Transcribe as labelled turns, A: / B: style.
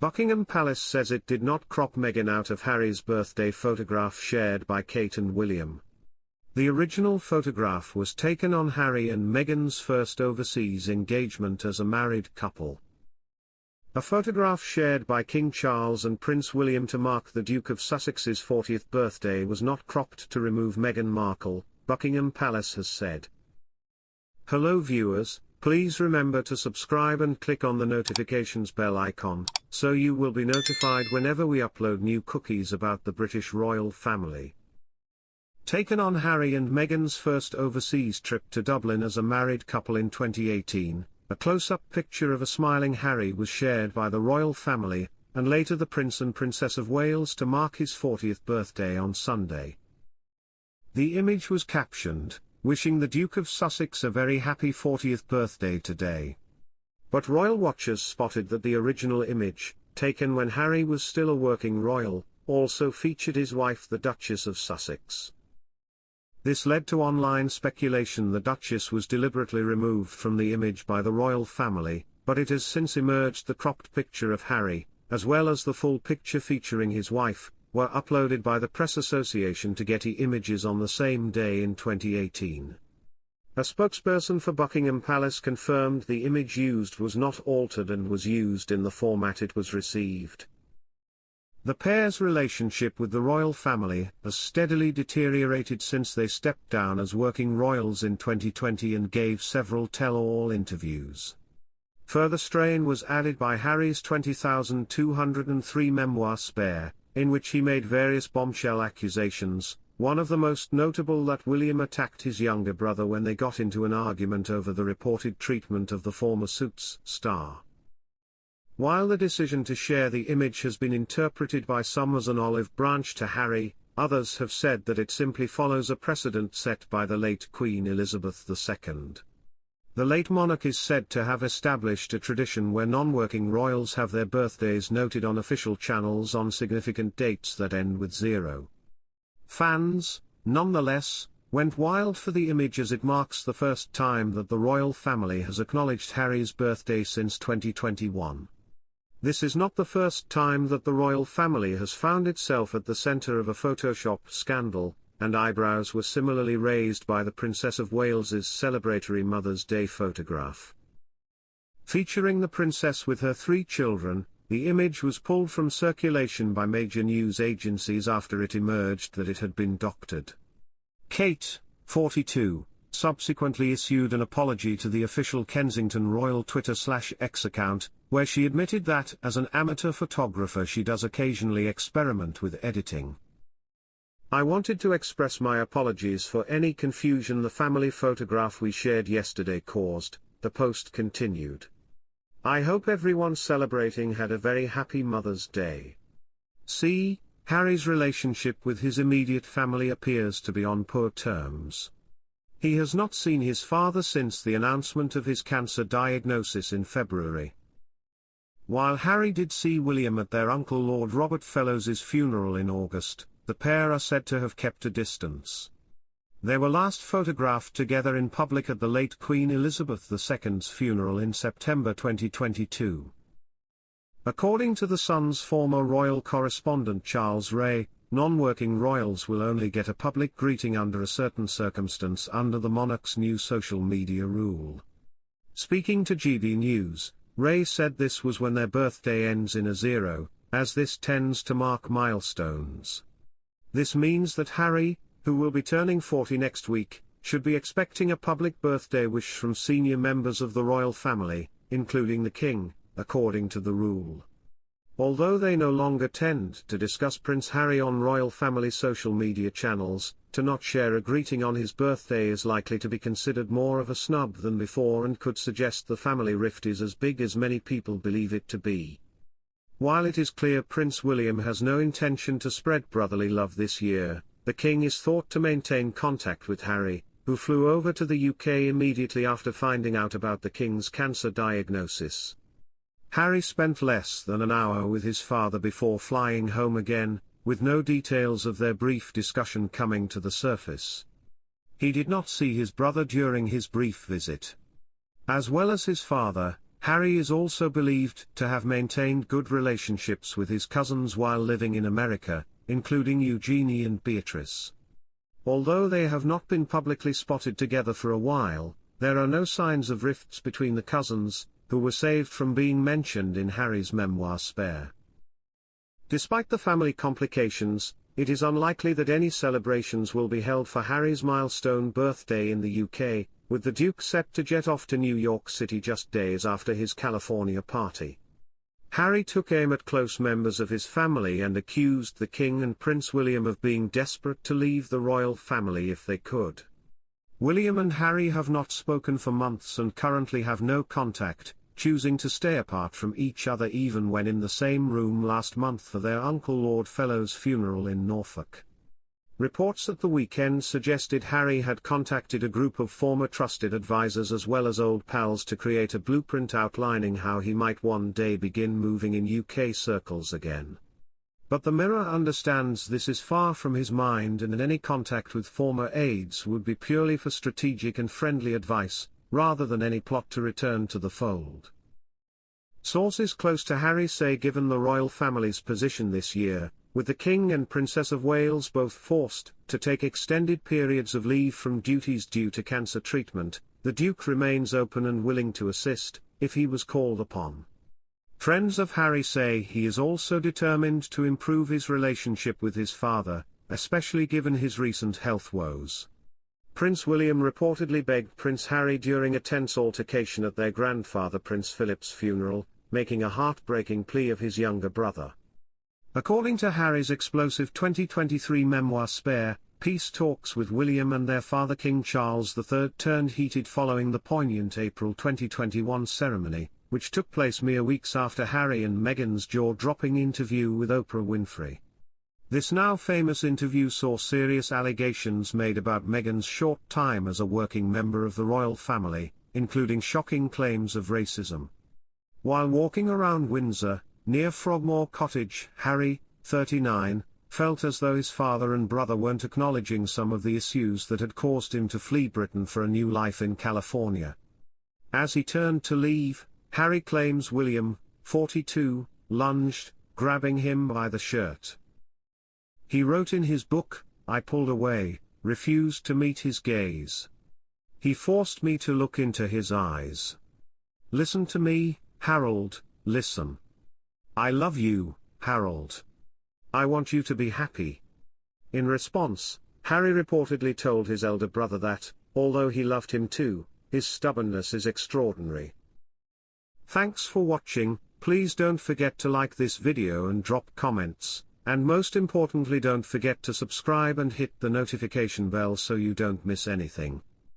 A: Buckingham Palace says it did not crop Meghan out of Harry's birthday photograph shared by Kate and William. The original photograph was taken on Harry and Meghan's first overseas engagement as a married couple. A photograph shared by King Charles and Prince William to mark the Duke of Sussex's 40th birthday was not cropped to remove Meghan Markle, Buckingham Palace has said. Hello viewers, please remember to subscribe and click on the notifications bell icon, so you will be notified whenever we upload new cookies about the British royal family. Taken on Harry and Meghan's first overseas trip to Dublin as a married couple in 2018, a close-up picture of a smiling Harry was shared by the royal family, and later the Prince and Princess of Wales to mark his 40th birthday on Sunday. The image was captioned, "Wishing the Duke of Sussex a very happy 40th birthday today." But royal watchers spotted that the original image, taken when Harry was still a working royal, also featured his wife the Duchess of Sussex. This led to online speculation the Duchess was deliberately removed from the image by the royal family, but it has since emerged the cropped picture of Harry, as well as the full picture featuring his wife, were uploaded by the Press Association to Getty Images on the same day in 2018. A spokesperson for Buckingham Palace confirmed the image used was not altered and was used in the format it was received. The pair's relationship with the royal family has steadily deteriorated since they stepped down as working royals in 2020 and gave several tell-all interviews. Further strain was added by Harry's 20,203 memoir Spare, in which he made various bombshell accusations, one of the most notable that William attacked his younger brother when they got into an argument over the reported treatment of the former Suits star. While the decision to share the image has been interpreted by some as an olive branch to Harry, others have said that it simply follows a precedent set by the late Queen Elizabeth II. The late monarch is said to have established a tradition where non-working royals have their birthdays noted on official channels on significant dates that end with 0. Fans, nonetheless, went wild for the image as it marks the first time that the royal family has acknowledged Harry's birthday since 2021. This is not the first time that the royal family has found itself at the center of a Photoshop scandal, and eyebrows were similarly raised by the Princess of Wales's celebratory Mother's Day photograph. Featuring the princess with her 3 children, the image was pulled from circulation by major news agencies after it emerged that it had been doctored. Kate, 42, subsequently issued an apology to the official Kensington Royal Twitter/X account, where she admitted that as an amateur photographer she does occasionally experiment with editing. "I wanted to express my apologies for any confusion the family photograph we shared yesterday caused," the post continued. "I hope everyone celebrating had a very happy Mother's Day." See, Harry's relationship with his immediate family appears to be on poor terms. He has not seen his father since the announcement of his cancer diagnosis in February. While Harry did see William at their uncle Lord Robert Fellowes' funeral in August, the pair are said to have kept a distance. They were last photographed together in public at the late Queen Elizabeth II's funeral in September 2022. According to The Sun's former royal correspondent Charles Ray, non-working royals will only get a public greeting under a certain circumstance under the monarch's new social media rule. Speaking to GB News, Ray said this was when their birthday ends in a 0, as this tends to mark milestones. This means that Harry, who will be turning 40 next week, should be expecting a public birthday wish from senior members of the royal family, including the king, according to the rule. Although they no longer tend to discuss Prince Harry on royal family social media channels, to not share a greeting on his birthday is likely to be considered more of a snub than before and could suggest the family rift is as big as many people believe it to be. While it is clear Prince William has no intention to spread brotherly love this year, the king is thought to maintain contact with Harry, who flew over to the UK immediately after finding out about the king's cancer diagnosis. Harry spent less than an hour with his father before flying home again, with no details of their brief discussion coming to the surface. He did not see his brother during his brief visit. As well as his father, Harry is also believed to have maintained good relationships with his cousins while living in America, including Eugenie and Beatrice. Although they have not been publicly spotted together for a while, there are no signs of rifts between the cousins, who were saved from being mentioned in Harry's memoir Spare. Despite the family complications, it is unlikely that any celebrations will be held for Harry's milestone birthday in the UK, with the Duke set to jet off to New York City just days after his California party. Harry took aim at close members of his family and accused the King and Prince William of being desperate to leave the royal family if they could. William and Harry have not spoken for months and currently have no contact, choosing to stay apart from each other even when in the same room last month for their uncle Lord Fellow's funeral in Norfolk. Reports at the weekend suggested Harry had contacted a group of former trusted advisors as well as old pals to create a blueprint outlining how he might one day begin moving in UK circles again. But the Mirror understands this is far from his mind and any contact with former aides would be purely for strategic and friendly advice, rather than any plot to return to the fold. Sources close to Harry say given the royal family's position this year, with the King and Princess of Wales both forced to take extended periods of leave from duties due to cancer treatment, the Duke remains open and willing to assist, if he was called upon. Friends of Harry say he is also determined to improve his relationship with his father, especially given his recent health woes. Prince William reportedly begged Prince Harry during a tense altercation at their grandfather Prince Philip's funeral, making a heartbreaking plea of his younger brother. According to Harry's explosive 2023 memoir Spare, peace talks with William and their father King Charles III turned heated following the poignant April 2021 ceremony, which took place mere weeks after Harry and Meghan's jaw-dropping interview with Oprah Winfrey. This now famous interview saw serious allegations made about Meghan's short time as a working member of the royal family, including shocking claims of racism. While walking around Windsor, near Frogmore Cottage, Harry, 39, felt as though his father and brother weren't acknowledging some of the issues that had caused him to flee Britain for a new life in California. As he turned to leave, Harry claims William, 42, lunged, grabbing him by the shirt. He wrote in his book, "I pulled away, refused to meet his gaze. He forced me to look into his eyes. Listen to me, Harold, listen. I love you, Harold. I want you to be happy." In response, Harry reportedly told his elder brother that, although he loved him too, his stubbornness is extraordinary. Thanks for watching. Please don't forget to like this video and drop comments, and most importantly don't forget to subscribe and hit the notification bell so you don't miss anything.